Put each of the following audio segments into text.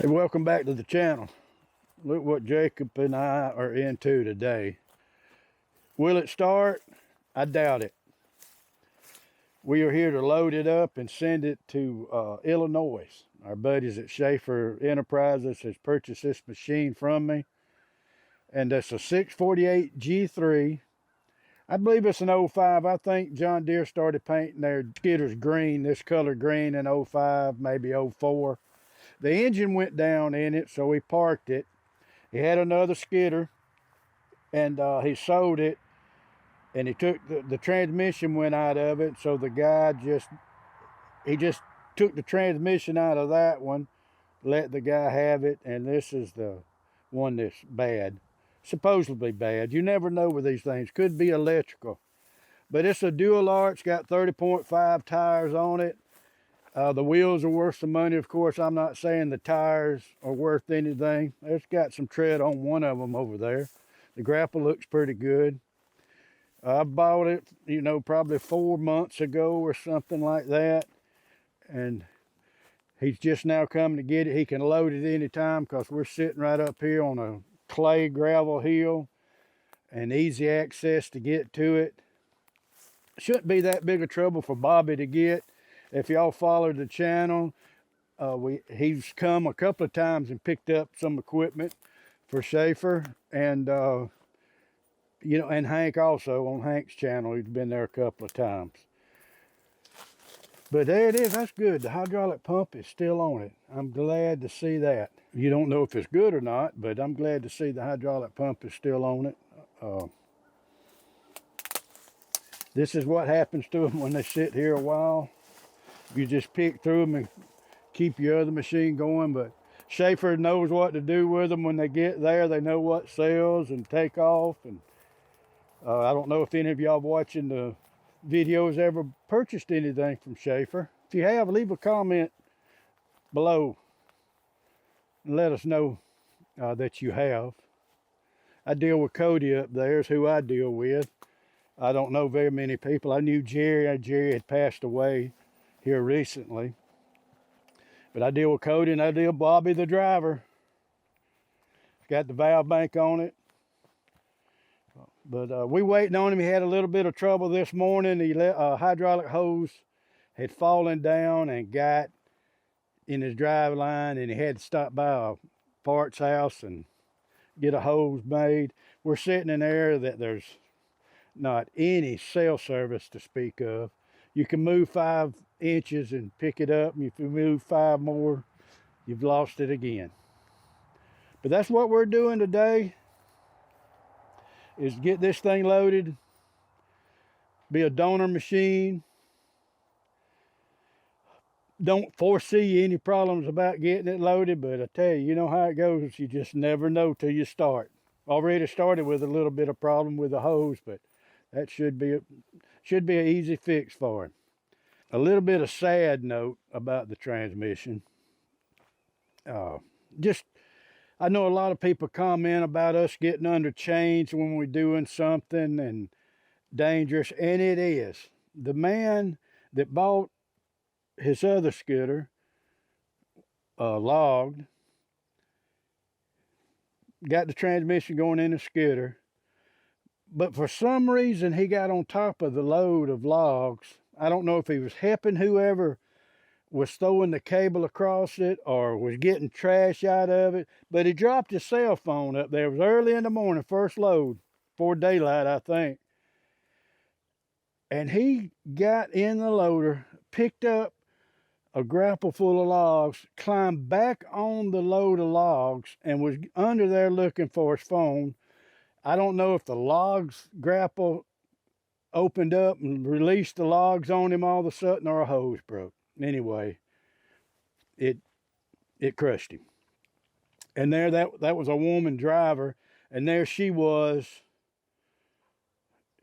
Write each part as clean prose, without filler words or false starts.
Hey, welcome back to the channel. Look what Jacob and I are into today. Will it start? I doubt it. We are here to load it up and send it to Illinois. Our buddies at Schaefer Enterprises has purchased this machine from me. And that's a 648 G3. I believe it's an 05. I think John Deere started painting their skidders green, this color green in 05, maybe 04. The engine went down in it, so we parked it. He had another skidder, and he sold it, and he took the transmission went out of it, so the guy just took the transmission out of that one, let the guy have it, and this is the one that's bad, supposedly bad. You never know with these things. Could be electrical, but it's a dual arch, got 30.5 tires on it. The wheels are worth some money, of course. I'm not saying the tires are worth anything. It's got some tread on one of them over there. The grapple looks pretty good. I bought it, probably 4 months ago or something like that. And he's just now coming to get it. He can load it anytime because we're sitting right up here on a clay gravel hill and easy access to get to it. Shouldn't be that big of trouble for Bobby to get. If y'all followed the channel, he's come a couple of times and picked up some equipment for Schaefer, and and Hank also on Hank's channel. He's been there a couple of times. But there it is. That's good. The hydraulic pump is still on it. I'm glad to see that. You don't know if it's good or not, but I'm glad to see the hydraulic pump is still on it. This is what happens to them when they sit here a while. You just pick through them and keep your other machine going, but Schaefer knows what to do with them when they get there. They know what sells and take off. And I don't know if any of y'all watching the videos ever purchased anything from Schaefer. If you have, leave a comment below and let us know that you have. I deal with Cody up there, is who I deal with. I don't know very many people. I knew Jerry. Jerry had passed away here recently, but I deal with Cody and I deal with Bobby the driver. It's got the valve bank on it, but we waiting on him. He had a little bit of trouble this morning. The hydraulic hose had fallen down and got in his drive line, and he had to stop by a parts house and get a hose made. We're sitting in there that there's not any cell service to speak of. You can move 5 inches and pick it up, and if you move 5 more, you've lost it again. But that's what we're doing today, is get this thing loaded, be a donor machine. Don't foresee any problems about getting it loaded, but I tell you, you know how it goes. You just never know till you start. Already started with a little bit of problem with the hose, but that should be an easy fix for him. A little bit of sad note about the transmission. I know a lot of people comment about us getting under chains when we're doing something and dangerous, and it is. The man that bought his other skidder, logged, got the transmission going in the skidder, but for some reason he got on top of the load of logs. I don't know if he was helping whoever was throwing the cable across it or was getting trash out of it, but he dropped his cell phone up there. It was early in the morning, first load, before daylight, I think. And he got in the loader, picked up a grapple full of logs, climbed back on the load of logs, and was under there looking for his phone. I don't know if the logs grapple opened up and released the logs on him all of a sudden, or a hose broke. Anyway, it crushed him. And there, that was a woman driver, and there she was,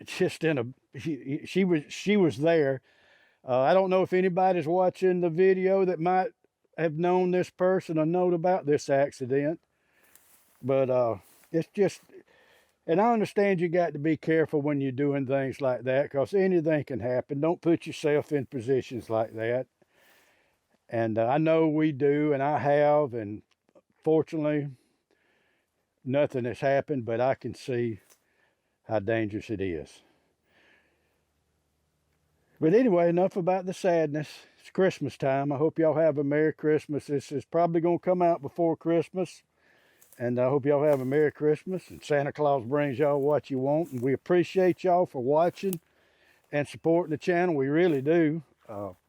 just in a, she was there. I don't know if anybody's watching the video that might have known this person or known about this accident, but it's just, and I understand you got to be careful when you're doing things like that, because anything can happen. Don't put yourself in positions like that. And I know we do, and I have, and fortunately, nothing has happened, but I can see how dangerous it is. But anyway, enough about the sadness. It's Christmas time. I hope y'all have a Merry Christmas. This is probably going to come out before Christmas. And I hope y'all have a Merry Christmas. And Santa Claus brings y'all what you want. And we appreciate y'all for watching and supporting the channel. We really do.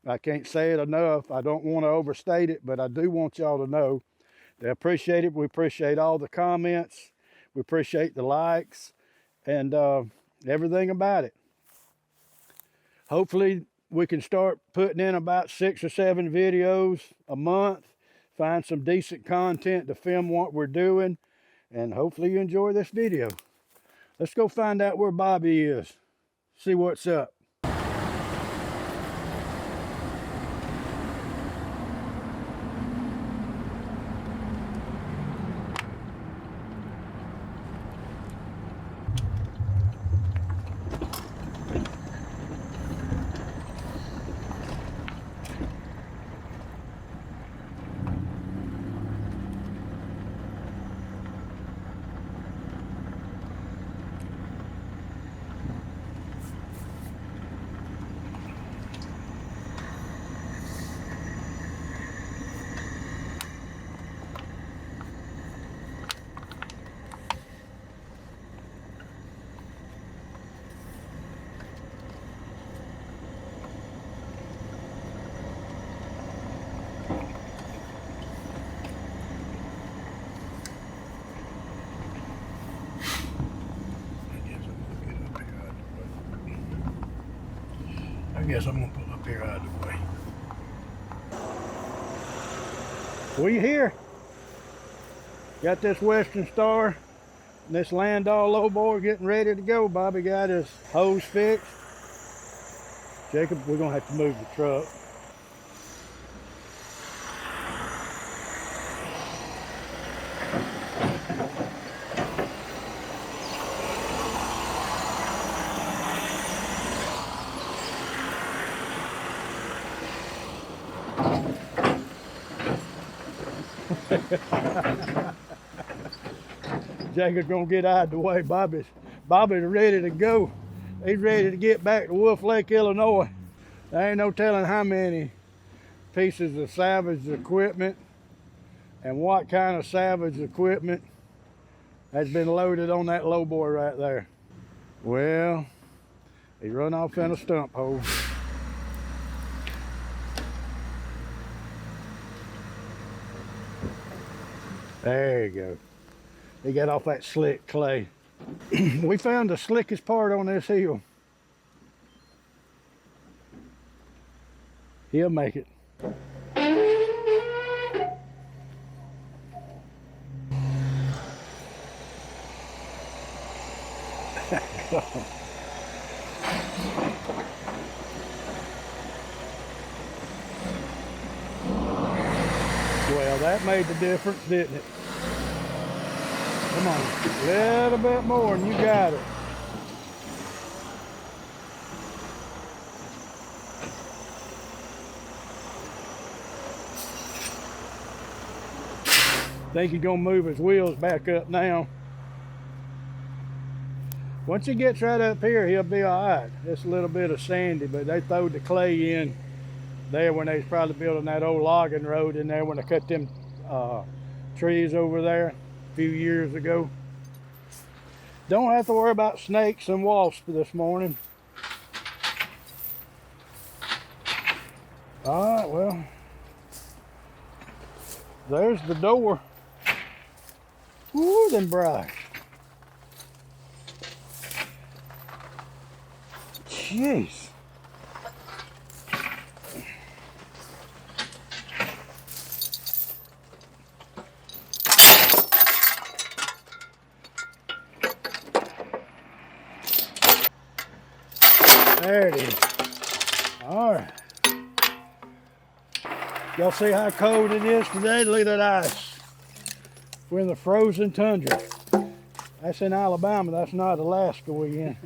I can't say it enough. I don't want to overstate it, but I do want y'all to know that I appreciate it. We appreciate all the comments. We appreciate the likes and everything about it. Hopefully we can start putting in about 6 or 7 videos a month, find some decent content to film what we're doing, and hopefully you enjoy this video. Let's go find out where Bobby is, see what's up. I guess I'm gonna pull up here out of the way. We here. Got this Western Star and this Landau lowboy getting ready to go. Bobby got his hose fixed. Jacob, we're gonna have to move the truck. Jacob's gonna get out of the way. Bobby's ready to go. He's ready to get back to Wolflake, Illinois. There ain't no telling how many pieces of salvaged equipment and what kind of salvaged equipment has been loaded on that lowboy right there. Well, he run off in a stump hole. There you go. He got off that slick clay. We found the slickest part on this hill. He'll make it. Well, that made the difference, didn't it? Come on, a little bit more and you got it. Think he's gonna move his wheels back up now. Once he gets right up here, he'll be all right. It's a little bit of sandy, but they throwed the clay in there when they was probably building that old logging road in there when they cut them trees over there a few years ago. Don't have to worry about snakes and wasps this morning. All right, well, there's the door. Ooh, them brush. Jeez. There it is. All right. Y'all see how cold it is today? Look at that ice. We're in the frozen tundra. That's in Alabama. That's not Alaska we in.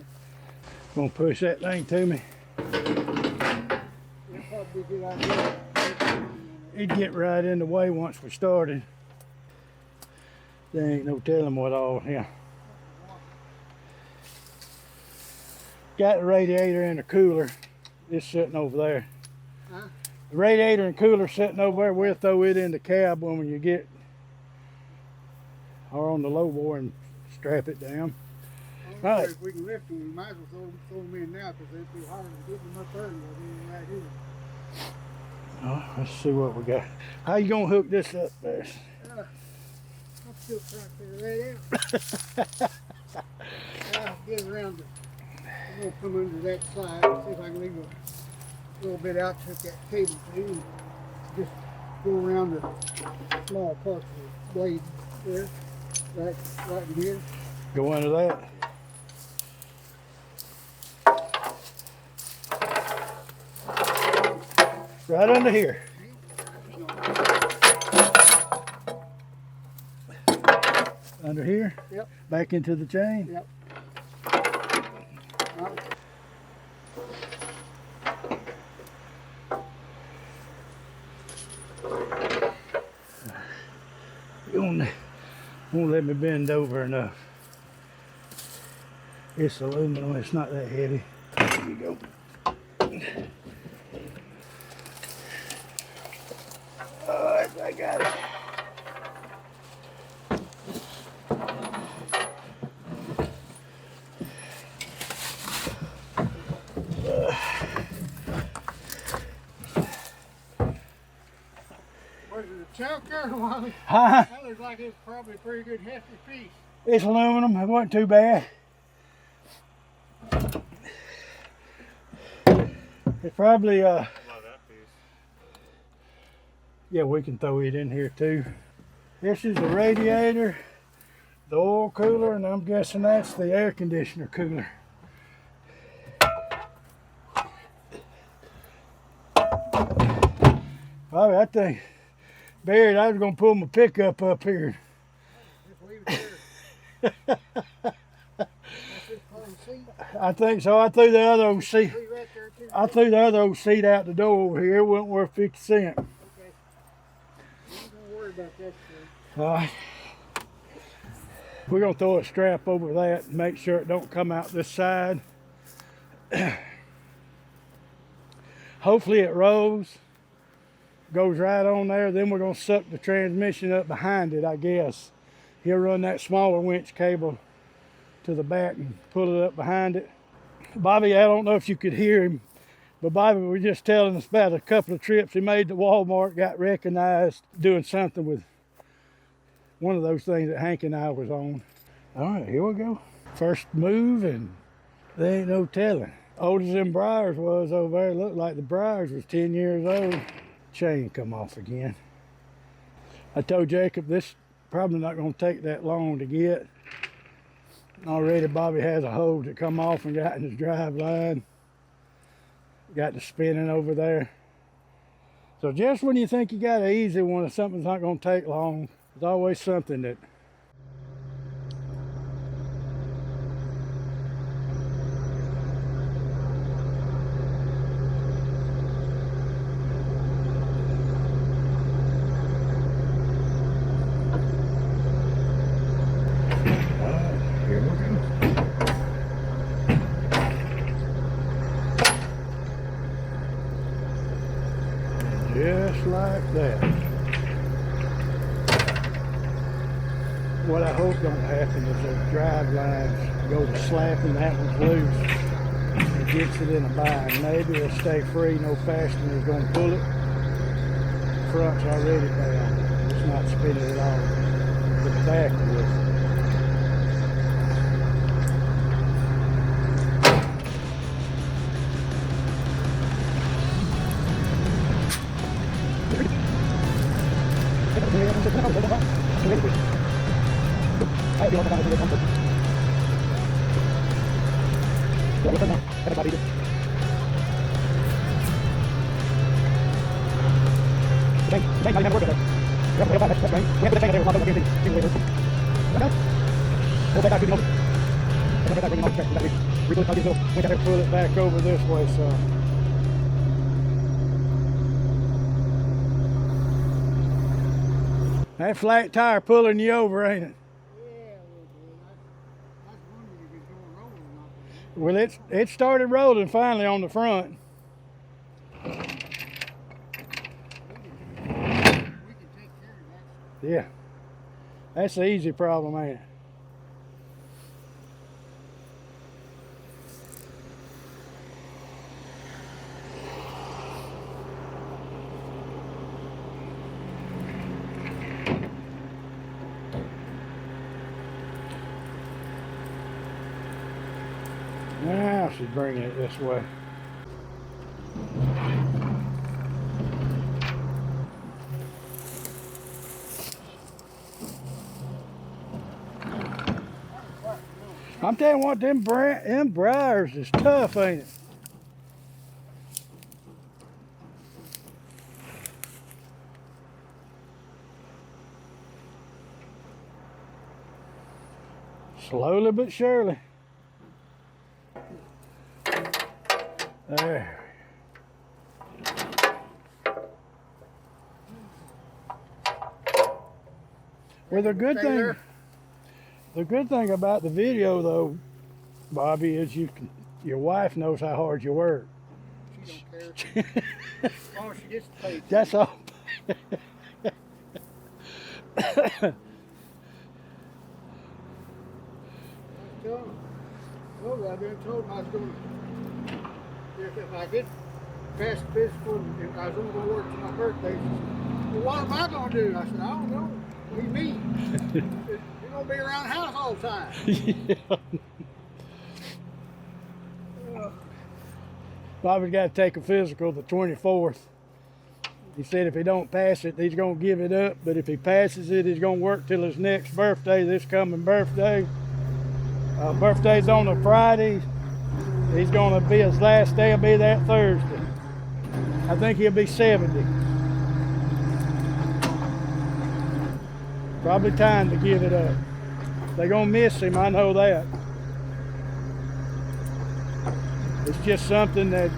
Gonna push that thing to me. It'd get right in the way once we started. There ain't no telling what all, yeah. Got the radiator and the cooler. It's sitting over there. Huh? The radiator and cooler sitting over there. We'll throw it in the cab when you get, or on the low bore and strap it down. Right. If we can lift them, we might as well throw them in now because they'd be harder to get them up there than right here. Oh, let's see what we got. How you gonna hook this up there? I'm still trying to figure that out. I'll get around it. I'm gonna come under that side and see if I can leave a little bit out to that cable thing and just go around the small parts of the blade there, right in here. Go under that. Right under here. Under here? Yep. Back into the chain? Yep. You won't let me bend over enough. It's aluminum, it's not that heavy. There you go. Alright, I got it. Was it a chunk there, Wally? Huh? That looks like it's probably a pretty good hefty piece. It's aluminum, it wasn't too bad. It's probably Love that piece. yeah, we can throw it in here too. This is the radiator, the oil cooler, and I'm guessing that's the air conditioner cooler. Bobby, I think, Barry, I was gonna pull my pickup up here. Just leave it there. That's just on the seat. I think so. I threw the other old seat. Leave right there too. I threw the other old seat out the door over here. It wasn't worth 50 cents. Okay. Don't worry about that, sir. All right. We're gonna throw a strap over that and make sure it don't come out this side. Hopefully it rolls, goes right on there. Then we're gonna suck the transmission up behind it, I guess. He'll run that smaller winch cable to the back and pull it up behind it. Bobby, I don't know if you could hear him, but Bobby was just telling us about a couple of trips he made to Walmart, got recognized doing something with one of those things that Hank and I was on. All right, here we go. First move, and there ain't no telling. Old as them briars was over there, looked like the briars was 10 years old. Chain come off again. I told Jacob this probably not gonna take that long to get. Already Bobby has a hose that come off and got in his drive line. Got the spinning over there. So just when you think you got an easy one, if something's not gonna take long, there's always something that just like that. What I hope don't happen is the drive lines go to slapping, that one's loose. It gets it in a bind. Maybe it'll stay free, no faster than it's going to pull it. Front's already down. It's not spinning at all. The back will. Pull it back over this way, so. That flat tire pulling you over, ain't it? Well, it started rolling finally on the front. We can take care of that. Yeah. That's the easy problem, ain't it? Now she's bringing it this way. I'm telling you what, them briars is tough, ain't it? Slowly but surely. There. Well, the good thing about the video, though, Bobby, is your wife knows how hard you work. She don't care. Oh, she gets paid. That's all. I've been told I was going to, if I get past physical and I was only going to work till my birthday, she said, well, what am I going to do? I said, I don't know. What do you mean? You're going to be around the house all the time. Yeah. Bobby's got to take a physical the 24th. He said if he don't pass it, he's going to give it up. But if he passes it, he's going to work till his next birthday, this coming birthday. Birthday's on a Friday. He's going to be, his last day will be that Thursday. I think he'll be 70. Probably time to give it up. They're going to miss him, I know that. It's just something that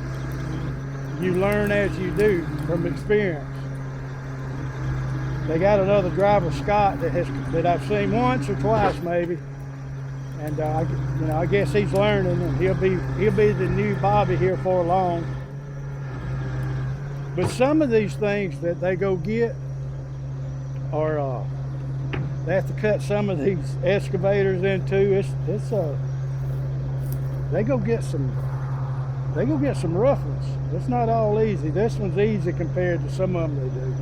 you learn as you do from experience. They got another driver, Scott, that I've seen once or twice maybe. And I guess he's learning, and he'll be the new Bobby here for long. But some of these things that they go get are they have to cut some of these excavators into. They go get some rough ones. It's not all easy. This one's easy compared to some of them they do.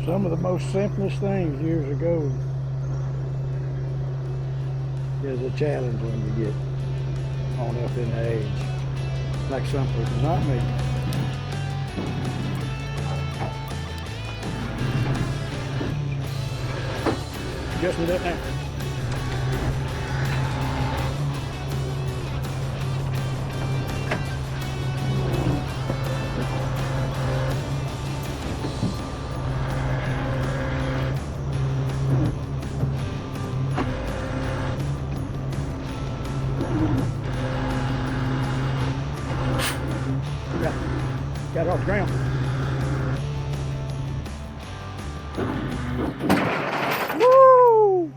Some of the most simplest things years ago is a challenge when you get on up in age. Like some people, not me. Just with that now. Got it off the ground. Woo!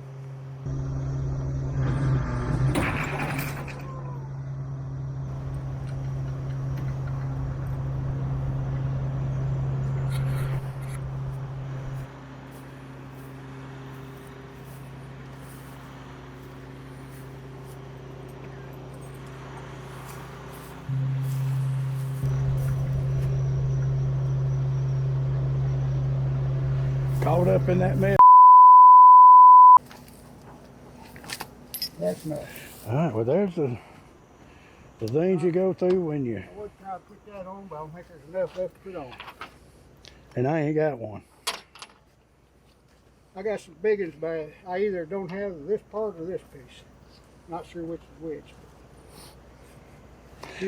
Caught up in that mess. That's enough. All right, well, there's the things you go through when you... I would try to put that on, but I don't think there's enough left to put on. And I ain't got one. I got some big ones, but I either don't have this part or this piece. Not sure which is which.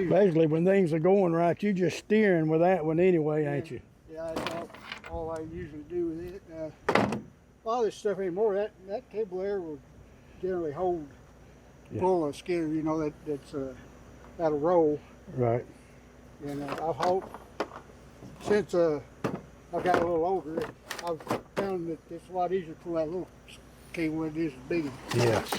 Basically, when things are going right, you're just steering with that one anyway, ain't you? Yeah, that's all I usually do with it. A lot of this stuff anymore, that cable there will generally hold pull a skidder, you know, that'll roll. Right. And I've hoped, since I've got a little older, I've found that it's a lot easier to pull that little cable than it is the big one. Yes.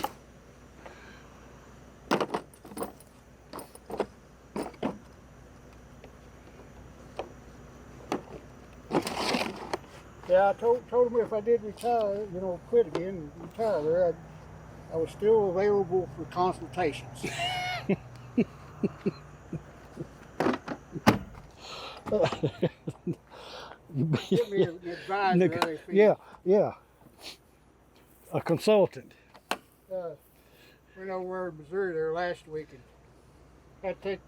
Yeah, I told him if I did retire, you know, quit again and retire there, I was still available for consultations. Give me an advisor. Yeah. A consultant. Went over in Missouri there last week and had to take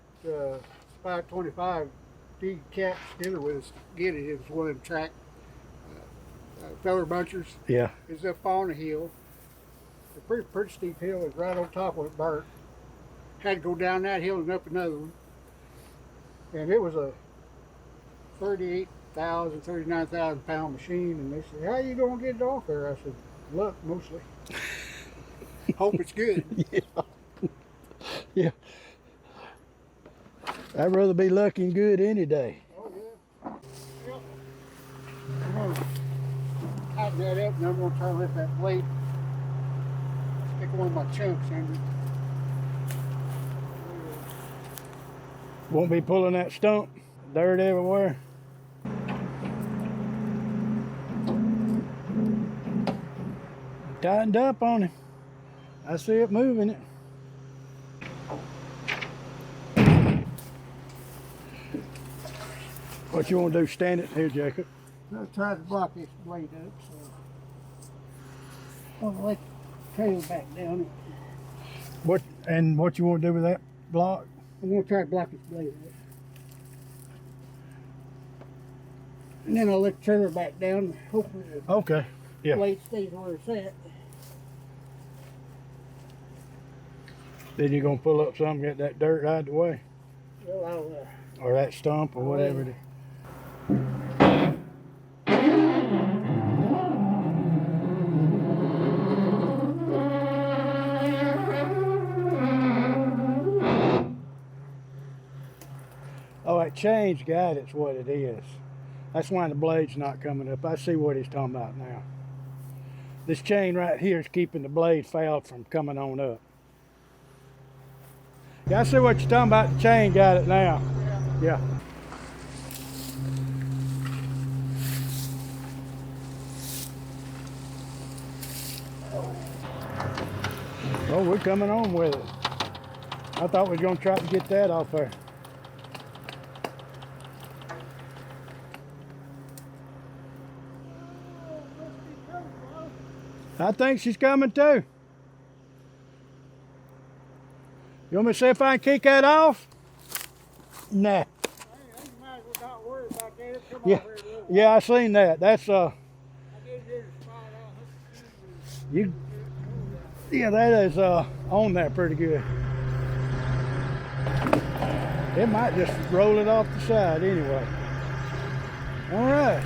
525 D cat skidder with us to get it. It was one of them track feller bunchers. Yeah. It's up on a hill. A pretty steep hill. It's right on top of it, burnt. Had to go down that hill and up another one. And it was a 39,000 pound machine. And they said, "How you gonna get it off there?" I said, "Luck, mostly. Hope it's good." Yeah. I'd rather be lucky and good any day. Oh yeah. Yep. I'm gonna tighten that up, and I'm gonna try to lift that blade. Stick one of my chunks under it. Won't be pulling that stump, dirt everywhere. Tightened up on him. I see it moving it. What you want to do, stand it here, Jacob? I'll try to block this blade up, so I'll let the trailer back down. What you want to do with that block? I'm going to try to block this blade up. And then I'll let the trailer back down and hopefully the Okay. Yeah. blade stays where it's at. Then you're gonna pull up some, get that dirt out of the way, Well, I'll or that stump, or whatever it is. Oh, that change guide, it's what it is. That's why the blade's not coming up. I see what he's talking about now. This chain right here is keeping the blade fouled from coming on up. Yeah, I see what you're talking about. The chain got it now. Yeah. Oh, we're coming on with it. I thought we were going to try to get that off there. I think she's coming too. You want me to see if I can kick that off? Nah. Yeah, I seen that. That's yeah, that is on there pretty good. It might just roll it off the side anyway. All right.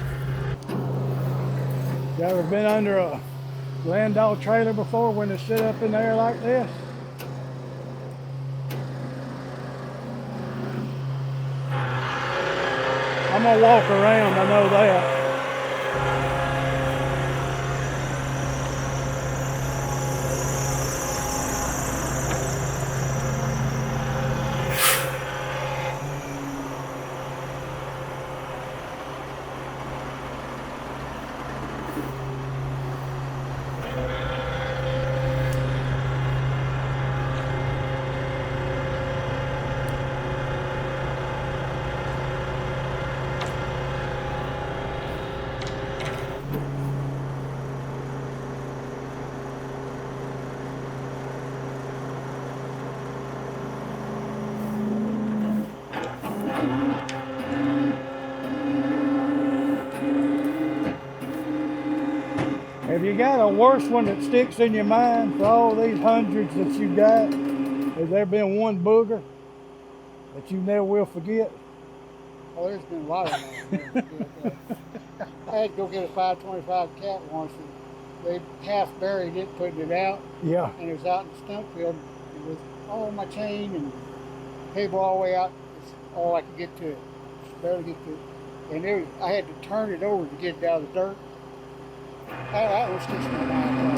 You ever been under a land dog trailer before when they sit up in the air like this? I'm gonna walk around, I know that. Have you got a worse one that sticks in your mind for all these hundreds that you got? Has there been one booger that you never will forget? Oh, there's been a lot of them. I had to go get a 525 cat once, and they half buried it, putting it out. Yeah. And it was out in the stump field. It was all my chain and cable all the way out. It's all I could get to it. Just barely get to it. And I had to turn it over to get it out of the dirt. That was just my mind.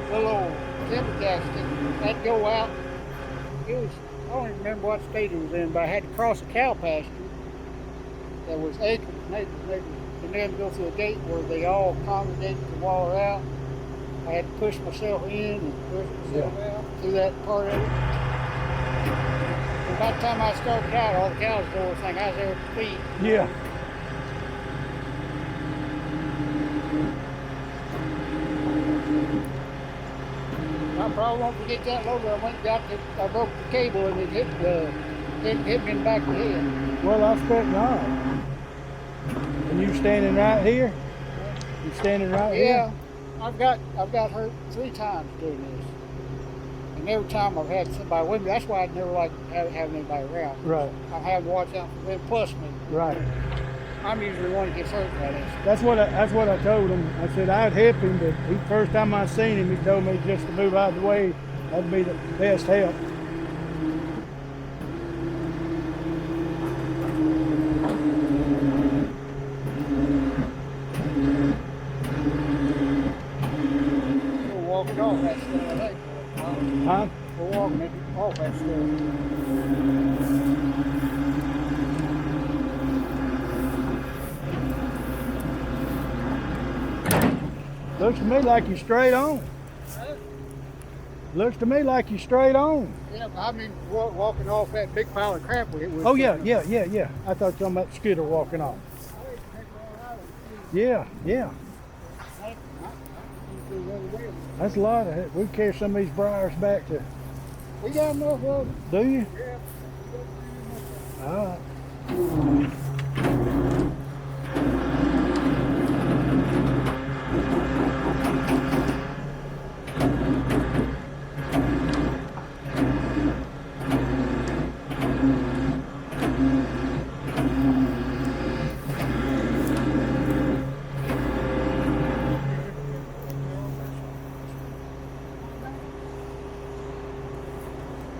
Little old timber gasket, that'd go out. It was, I don't even remember what state it was in, but I had to cross a cow pasture that was acres and acres and acres, and then go through a gate where they all congregated to waller out. I had to push myself in and push myself out through that part of it. And by the time I started out, all the cows did everything. I was there at the feet. Yeah. I probably won't forget that loader. I went and got it. I broke the cable and it hit me in the back of the head. Well, I expect not. And you standing right here? You standing right here? Yeah. I've got hurt 3 times doing this. And every time I've had somebody with me. That's why I'd never like having anybody around. Right. I have to watch out for them plus me. Right. I'm usually the one that gets hurt by this. That's what I told him. I said I'd help him, but the first time I seen him, he told me just to move out of the way. That'd be the best help. We're walking off that stuff, I think. Huh? We're walking off that stuff. Looks to me like you straight on. Looks to me like you straight on. Yeah, I mean, walking off that big pile of crap we Oh yeah. I thought you were talking about the skidder walking off. Yeah. That's a lot of it. We carry some of these briars back to. We got enough of them. Do you? Yeah. All right.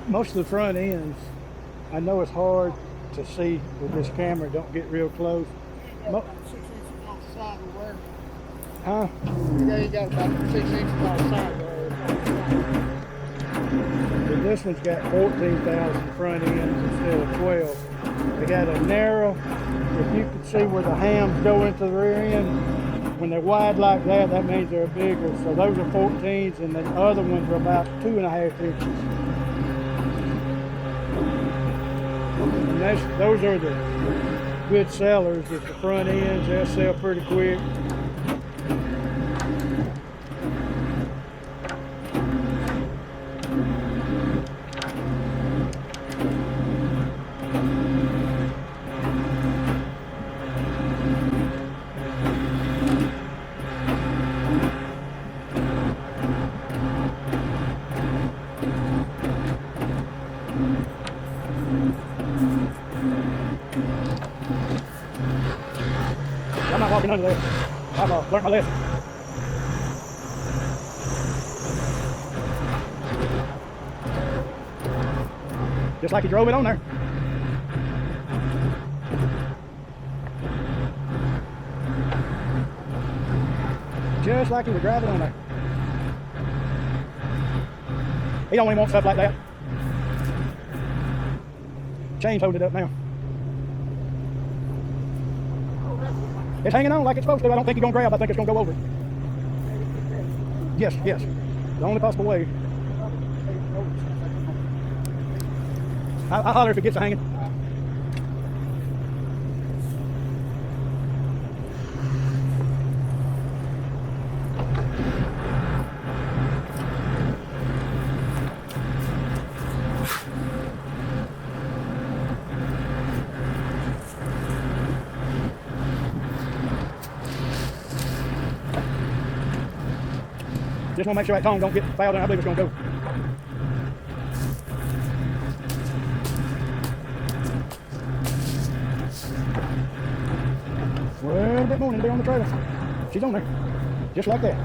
Most of the front ends, I know it's hard to see with this camera. Don't get real close. About 6 inches off the side of where. Huh? Yeah, you got about 6 inches off the side there. But this one's got 14,000 front ends instead of 12. They got a narrow. If you can see where the hams go into the rear end, when they're wide like that, that means they're bigger. So those are 14s, and the other ones are about 2.5 inches. And those are the good sellers. Is the front ends, they'll sell pretty quick. I'm not walking under there. I've learned my lesson. Just like you drove it on there. Just like you were driving on there. He don't even want stuff like that. Chain's holding it up now. It's hanging on like it's supposed to. I don't think you're going to grab. I think it's going to go over. Yes. The only possible way. I'll holler if it gets hanging. Just want to make sure that tongue don't get fouled in. I believe it's going to go. Well, a bit more than to be on the trailer. She's on there. Just like that.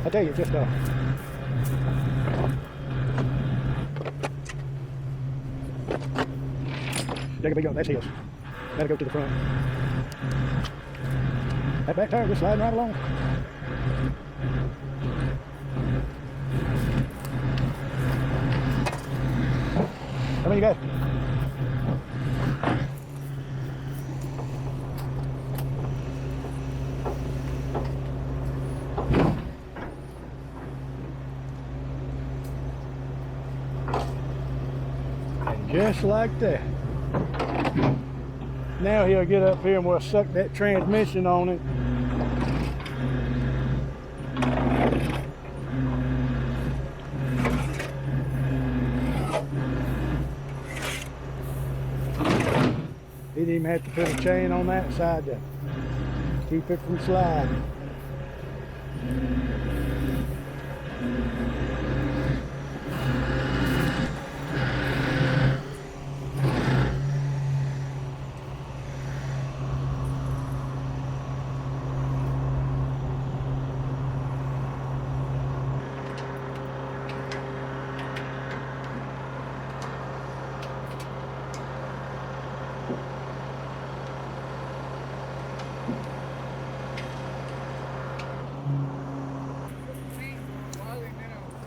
I tell you, it's just there could be go. That's his. That'll go to the front. That back tire just sliding right along. How many you got? And just like that. Now he'll get up here and we'll suck that transmission on it. He didn't even have to put a chain on that side to keep it from sliding.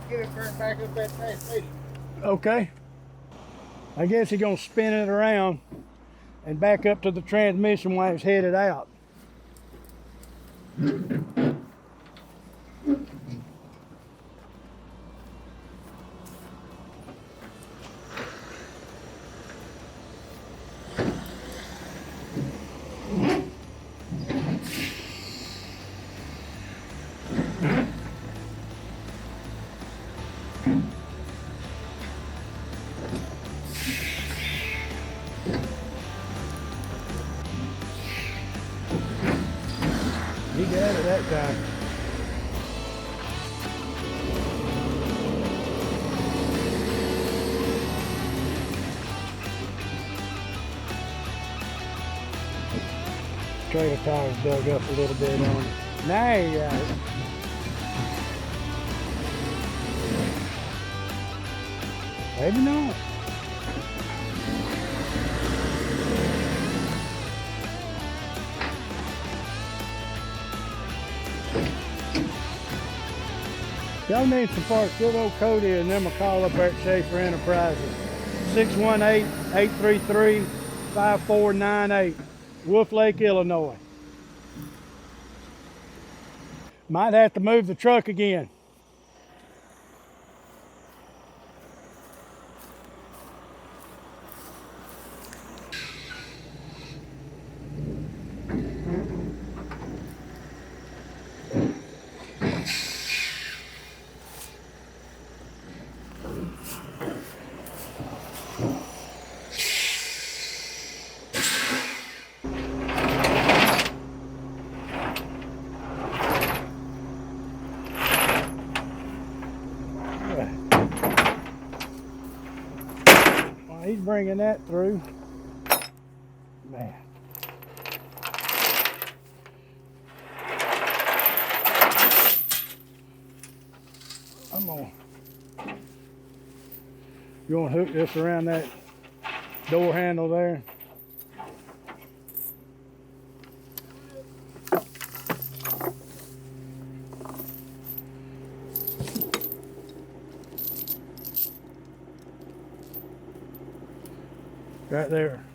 Get it turned back up that transmission. Okay. I guess he's gonna spin it around and back up to the transmission while it's headed out. He got it that time. Trailer tires dug up a little bit on it. Now you got it. Maybe not. Y'all need some parts, give old Cody and them a call up there at Schaefer Enterprises. 618-833-5498, Wolflake, Illinois. Might have to move the truck again. He's bringing that through. Man. I'm gonna. You want to hook this around that door handle there?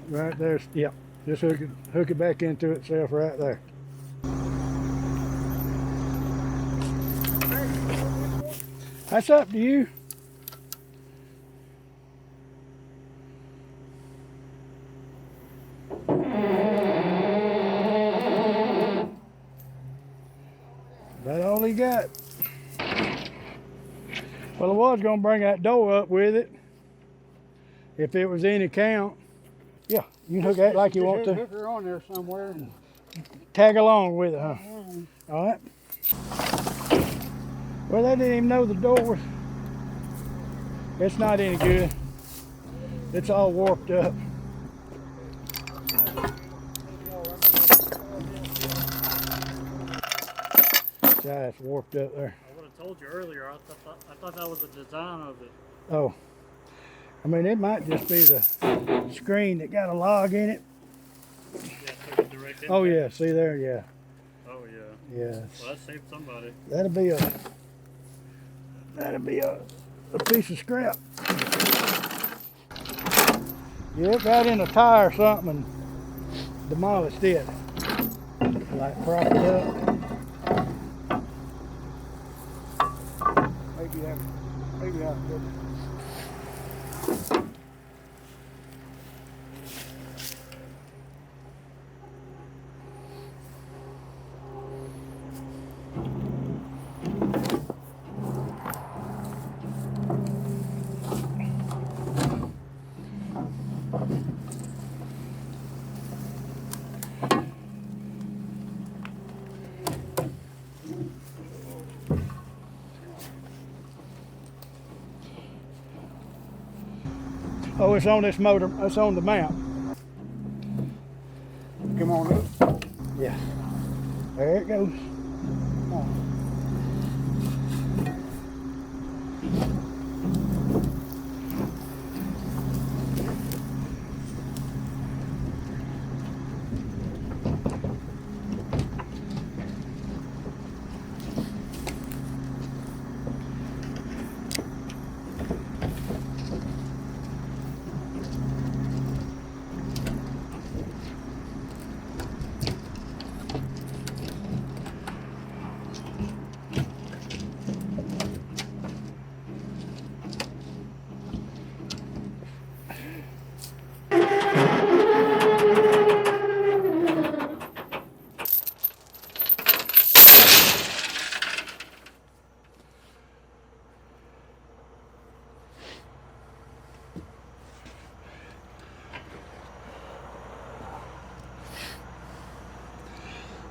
Right there, yep. Just hook it back into itself right there. That's up to you. That's all he got. Well, I was gonna bring that door up with it. if it was any count, yeah, you can hook that like you want to. Hook her on there somewhere. And tag along with it, huh? All right. Well, they didn't even know the doors. It's not any good. It's all warped up. Yeah, it's warped up there. I would have told you earlier. I thought that was the design of it. Oh, I mean, it might just be the screen that got a log in it. Yeah, so direct Oh impact. yeah, see there, yeah. Oh yeah. Yeah. Well, that saved somebody. That'll be a piece of scrap. Yeah, it got in a tire or something and demolished it. Like propped it up. Maybe I could. Oh, it's on this motor, it's on the map. come on up. Yeah. There it goes. Come on.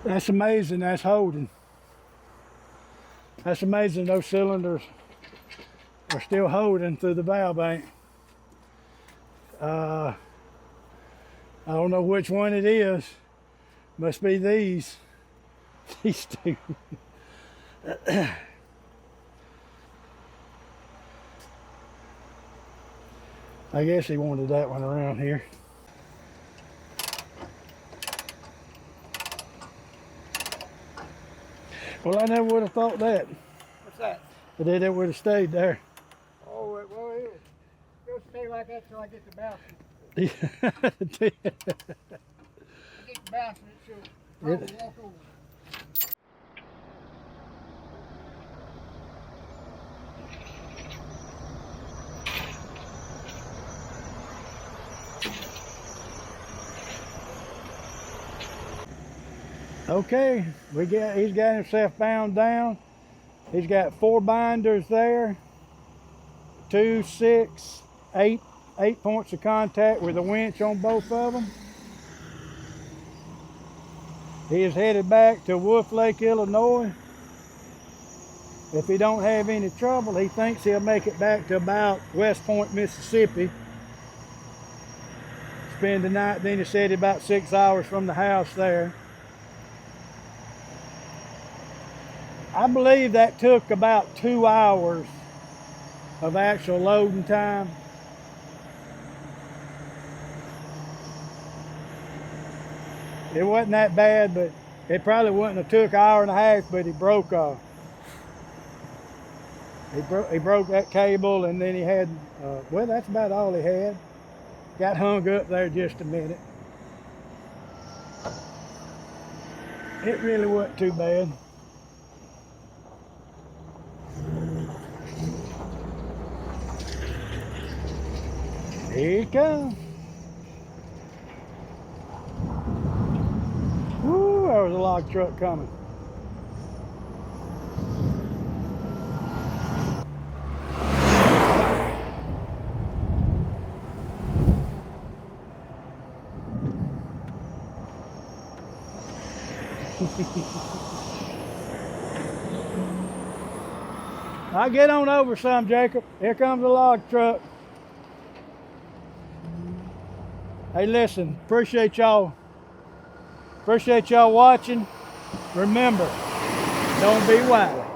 That's amazing, that's holding. That's amazing those cylinders are still holding through the valve bank. I don't know which one it is. Must be these. These two. I guess he wanted that one around here. Well, I never would have thought that. What's that? But it would have stayed there. Oh, well, it'll stay like that till I get to bouncing. Yeah. I get to bouncing, it should probably walk over. Okay, he's got himself bound down. He's got 4 binders there, 2, 6, 8 points of contact with a winch on both of them. He is headed back to Wolflake, Illinois. If he don't have any trouble, he thinks he'll make it back to about West Point, Mississippi. Spend the night, then he said about 6 hours from the house there. I believe that took about 2 hours of actual loading time. It wasn't that bad, but it probably wouldn't have took an hour and a half, but he broke he broke that cable, and then he had, well, that's about all he had. Got hung up there just a minute. It really wasn't too bad. Here he comes. Woo, there was a log truck coming. I'll get on over some, Jacob. Here comes the log truck. Hey, listen, appreciate y'all. Appreciate y'all watching. Remember, don't be wily.